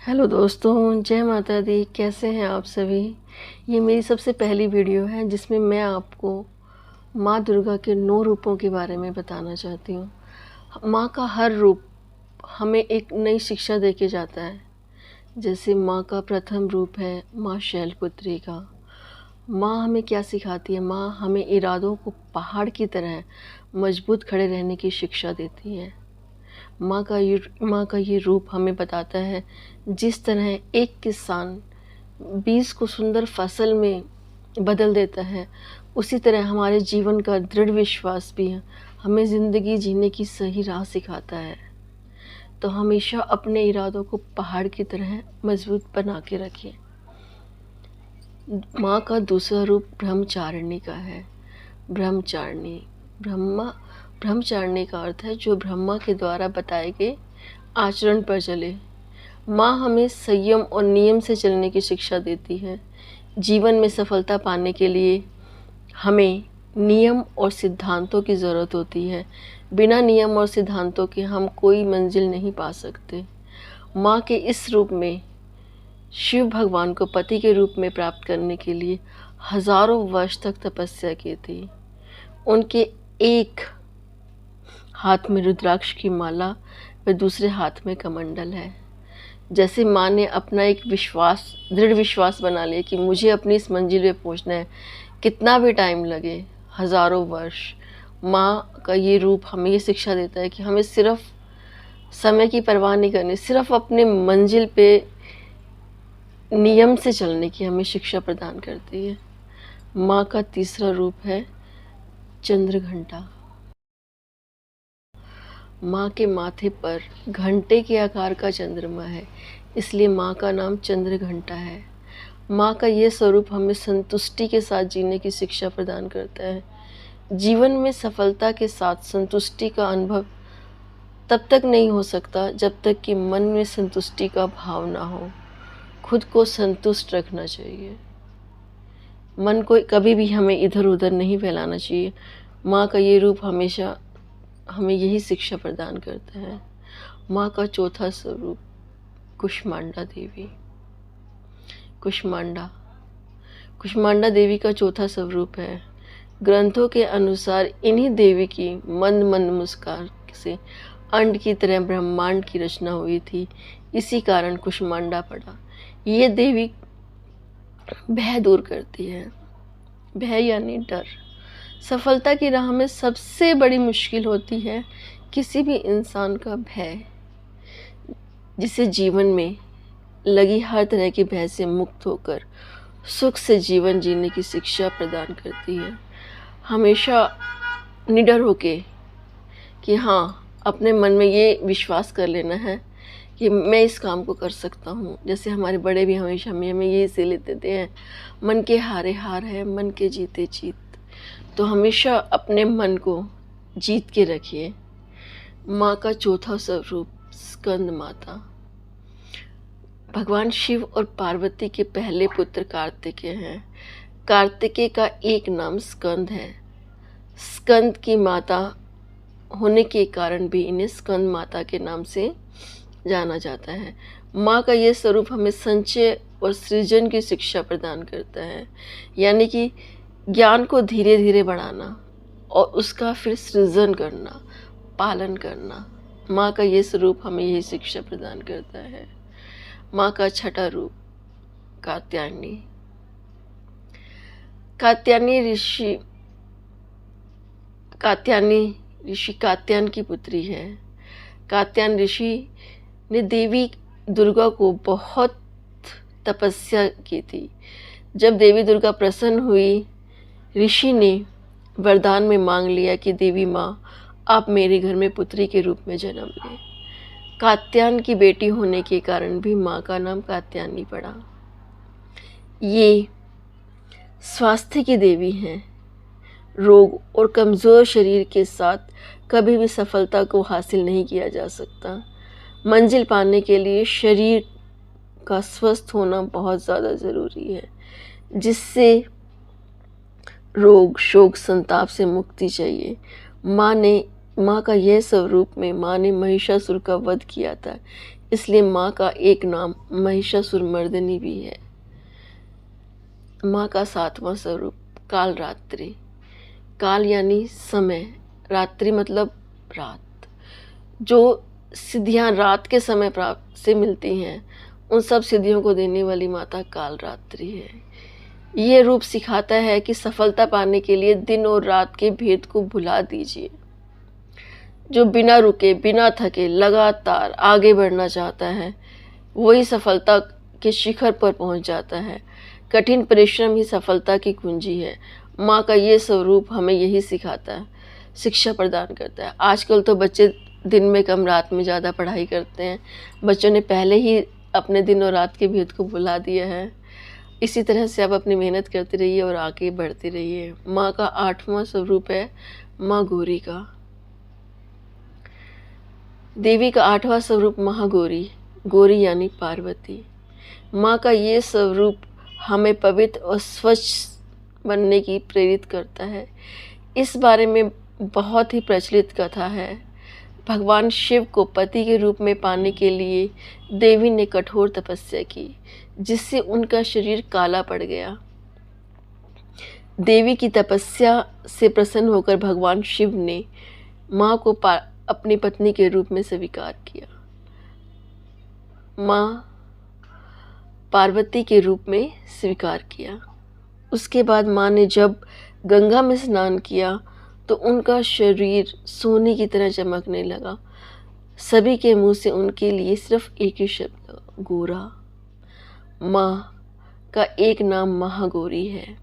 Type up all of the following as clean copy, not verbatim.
Hello दोस्तों, जय माता दी। कैसे हैं आप सभी। ये मेरी सबसे पहली वीडियो है जिसमें मैं आपको माँ दुर्गा के 9 रूपों के बारे में बताना चाहती हूँ। माँ का हर रूप हमें एक नई शिक्षा दे के जाता है। जैसे माँ का प्रथम रूप है माँ शैलपुत्री का। माँ हमें क्या सिखाती है? माँ हमें इरादों को पहाड़ की तरह मजबूत खड़े रहने की शिक्षा देती है। माँ का ये रूप हमें बताता है जिस तरह एक किसान बीज को सुंदर फसल में बदल देता है, उसी तरह हमारे जीवन का दृढ़ विश्वास भी हमें ज़िंदगी जीने की सही राह सिखाता है। तो हमेशा अपने इरादों को पहाड़ की तरह मजबूत बना के रखें। माँ का दूसरा रूप ब्रह्मचारिणी का है। ब्रह्मचारिणी का अर्थ है जो ब्रह्मा के द्वारा बताए गए आचरण पर चले। माँ हमें संयम और नियम से चलने की शिक्षा देती है। जीवन में सफलता पाने के लिए हमें नियम और सिद्धांतों की ज़रूरत होती है। बिना नियम और सिद्धांतों के हम कोई मंजिल नहीं पा सकते। माँ के इस रूप में शिव भगवान को पति के रूप में प्राप्त करने के लिए हजारों वर्ष तक तपस्या की थी। उनके एक हाथ में रुद्राक्ष की माला व दूसरे हाथ में कमंडल है। जैसे माँ ने अपना एक दृढ़ विश्वास बना लिया कि मुझे अपनी इस मंजिल पे पहुंचना है, कितना भी टाइम लगे, हजारों वर्ष। माँ का ये रूप हमें ये शिक्षा देता है कि हमें सिर्फ समय की परवाह नहीं करनी, सिर्फ अपने मंजिल पे नियम से चलने की हमें शिक्षा प्रदान करती है। माँ का तीसरा रूप है चंद्रघंटा। माँ के माथे पर घंटे के आकार का चंद्रमा है, इसलिए माँ का नाम चंद्रघंटा है। माँ का ये स्वरूप हमें संतुष्टि के साथ जीने की शिक्षा प्रदान करता है। जीवन में सफलता के साथ संतुष्टि का अनुभव तब तक नहीं हो सकता जब तक कि मन में संतुष्टि का भाव ना हो। खुद को संतुष्ट रखना चाहिए। मन को कभी भी हमें इधर उधर नहीं फैलाना चाहिए। माँ का ये रूप हमेशा हमें यही शिक्षा प्रदान करता है। माँ का चौथा स्वरूप कुष्मांडा देवी। कुष्मांडा देवी का चौथा स्वरूप है। ग्रंथों के अनुसार इन्हीं देवी की मंद मंद मुस्कान से अंड की तरह ब्रह्मांड की रचना हुई थी। इसी कारण कुष्मांडा पड़ा। ये देवी भय दूर करती है। भय यानी डर। सफलता की राह में सबसे बड़ी मुश्किल होती है किसी भी इंसान का भय, जिसे जीवन में लगी हर तरह के भय से मुक्त होकर सुख से जीवन जीने की शिक्षा प्रदान करती है। हमेशा निडर होके कि हाँ, अपने मन में ये विश्वास कर लेना है कि मैं इस काम को कर सकता हूँ। जैसे हमारे बड़े भी हमेशा हमें ये इसीलिए देते हैं, मन के हारे हार है, मन के जीते जीत। तो हमेशा अपने मन को जीत के रखिए। माँ का चौथा स्वरूप स्कंद माता। भगवान शिव और पार्वती के पहले पुत्र कार्तिकेय हैं। कार्तिकेय का एक नाम स्कंद है। स्कंद की माता होने के कारण भी इन्हें स्कंद माता के नाम से जाना जाता है। माँ का ये स्वरूप हमें संचय और सृजन की शिक्षा प्रदान करता है, यानी कि ज्ञान को धीरे धीरे बढ़ाना और उसका फिर सृजन करना, पालन करना। माँ का ये स्वरूप हमें यही शिक्षा प्रदान करता है। माँ का छठा रूप कात्यायनी। कात्यायनी ऋषि कात्यायन की पुत्री है। कात्यायन ऋषि ने देवी दुर्गा को बहुत तपस्या की थी। जब देवी दुर्गा प्रसन्न हुई, ऋषि ने वरदान में मांग लिया कि देवी माँ, आप मेरे घर में पुत्री के रूप में जन्म लें। कात्यायन की बेटी होने के कारण भी माँ का नाम कात्यायनी पड़ा। ये स्वास्थ्य की देवी हैं। रोग और कमज़ोर शरीर के साथ कभी भी सफलता को हासिल नहीं किया जा सकता। मंजिल पाने के लिए शरीर का स्वस्थ होना बहुत ज़्यादा ज़रूरी है, जिससे रोग शोक संताप से मुक्ति चाहिए। माँ का यह स्वरूप में माँ ने महिषासुर का वध किया था, इसलिए माँ का एक नाम महिषासुरमर्दिनी भी है। माँ का 7वां स्वरूप कालरात्रि। काल यानी समय, रात्रि मतलब रात। जो सिद्धियाँ रात के समय प्राप्त से मिलती हैं, उन सब सिद्धियों को देने वाली माता कालरात्रि है। ये रूप सिखाता है कि सफलता पाने के लिए दिन और रात के भेद को भुला दीजिए। जो बिना रुके, बिना थके लगातार आगे बढ़ना चाहता है, वही सफलता के शिखर पर पहुंच जाता है। कठिन परिश्रम ही सफलता की कुंजी है। माँ का ये स्वरूप हमें यही सिखाता है, शिक्षा प्रदान करता है। आजकल तो बच्चे दिन में कम, रात में ज़्यादा पढ़ाई करते हैं। बच्चों ने पहले ही अपने दिन और रात के भेद को भुला दिया है। इसी तरह से आप अपनी मेहनत करते रहिए और आगे बढ़ते रहिए। माँ का 8वां स्वरूप है माँ गौरी का। देवी का 8वां स्वरूप महागौरी, गौरी यानी पार्वती। माँ का ये स्वरूप हमें पवित्र और स्वच्छ बनने की प्रेरित करता है। इस बारे में बहुत ही प्रचलित कथा है। भगवान शिव को पति के रूप में पाने के लिए देवी ने कठोर तपस्या की, जिससे उनका शरीर काला पड़ गया। देवी की तपस्या से प्रसन्न होकर भगवान शिव ने माँ को अपनी पत्नी के रूप में स्वीकार किया। माँ पार्वती के रूप में स्वीकार किया। उसके बाद माँ ने जब गंगा में स्नान किया तो उनका शरीर सोने की तरह चमकने लगा। सभी के मुंह से उनके लिए सिर्फ एक ही शब्द लगा, गोरा। माँ का एक नाम महागौरी है,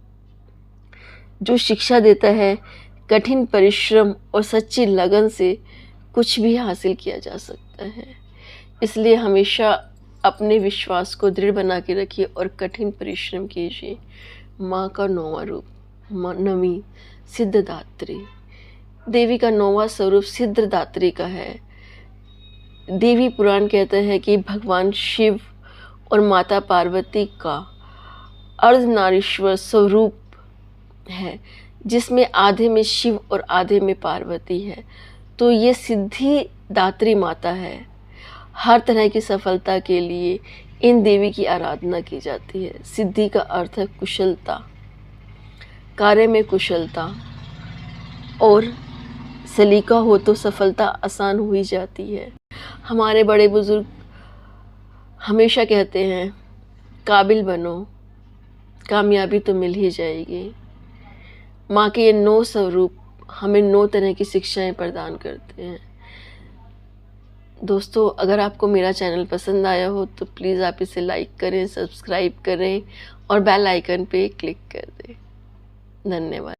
जो शिक्षा देता है कठिन परिश्रम और सच्ची लगन से कुछ भी हासिल किया जा सकता है। इसलिए हमेशा अपने विश्वास को दृढ़ बना के रखिए और कठिन परिश्रम कीजिए। माँ का 9वां रूप नवी सिद्धदात्री। देवी का 9वां स्वरूप सिद्धदात्री का है। देवी पुराण कहता है कि भगवान शिव और माता पार्वती का अर्धनारीश्वर स्वरूप है, जिसमें आधे में शिव और आधे में पार्वती है। तो ये सिद्धि दात्री माता है। हर तरह की सफलता के लिए इन देवी की आराधना की जाती है। सिद्धि का अर्थ है कुशलता, कार्य में कुशलता, और सलीका हो तो सफलता आसान हो ही जाती है। हमारे बड़े बुजुर्ग हमेशा कहते हैं, काबिल बनो, कामयाबी तो मिल ही जाएगी। माँ के ये 9 स्वरूप हमें 9 तरह की शिक्षाएं प्रदान करते हैं। दोस्तों, अगर आपको मेरा चैनल पसंद आया हो तो प्लीज़ आप इसे लाइक करें, सब्सक्राइब करें और बेल आइकन पे क्लिक कर दें। धन्यवाद।